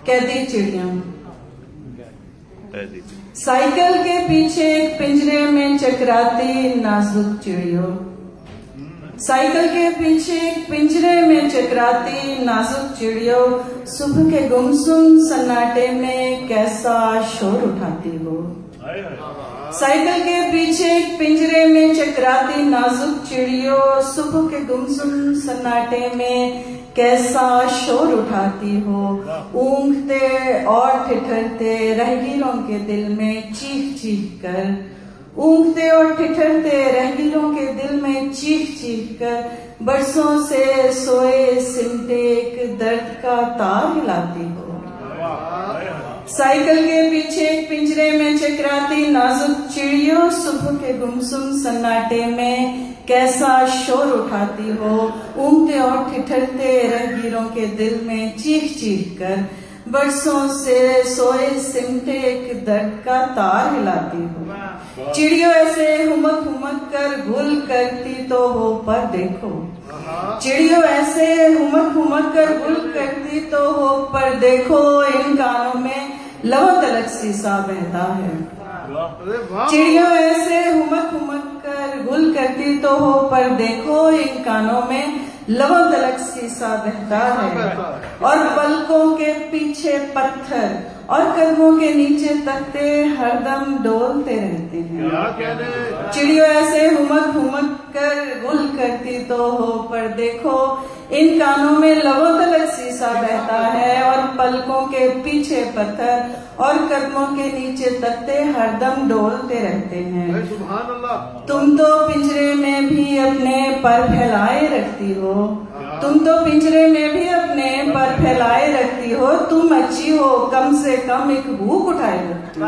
कहती चिड़िया। साइकिल के पीछे एक पिंजरे में चकराती नाजुक चिड़ियों, साइकिल के पीछे एक पिंजरे में चकराती नाजुक चिड़ियों, सुबह के गुमसुम सन्नाटे में कैसा शोर उठाती हो। साइकिल के पीछे एक पिंजरे में चकराती नाजुक चिड़ियों, सुबह के गुमसुम सन्नाटे में कैसा शोर उठाती हो। ऊँघते और ठिठुरते रहगीरों के दिल में चीख चीख कर, ऊँघते और ठिठुरते रहगीरों के दिल में चीख चीख कर, बरसों से सोए सिमटे एक दर्द का तार हिलाती हो। साइकिल के पीछे एक पिंजरे में चकराती नाजुक चिड़ियों, सुबह के गुमसुम सन्नाटे में कैसा शोर उठाती हो। ऊँघते और ठिठुरते रहगीरों के दिल में चीख चीख कर, बरसों से सोए सिमटे एक दर्द का तार हिलाती हो। चिड़ियों ऐसे हुमक हुमक कर गुल करती तो हो पर देखो, चिड़ियों ऐसे हुमक हुमक कर गुल करती तो हो पर देखो, इन कानों में लव तलक शीशा बहता है। चिड़ियों ऐसे हुमक हुमक कर गुल करती तो हो पर देखो, इन कानों में लव तलक शीशा बहता है। और पलकों के पीछे पत्थर और कदमों के नीचे तख्ते हरदम डोलते रहते हैं। चिड़ियों ऐसे हुमक हुमक कर गुल करती तो हो पर देखो, इन कानों में लवो तलक शीशा बहता है। और पलकों के पीछे पत्थर और कदमों के नीचे तख्ते हरदम डोलते रहते हैं। सुभान अल्लाह। तुम तो पिंजरे में भी अपने पर फैलाए रखती हो, तुम तो पिंजरे में भी अपने पर फैलाए रखती हो। तुम अच्छी हो, कम से कम एक भूख उठाए रखती हो।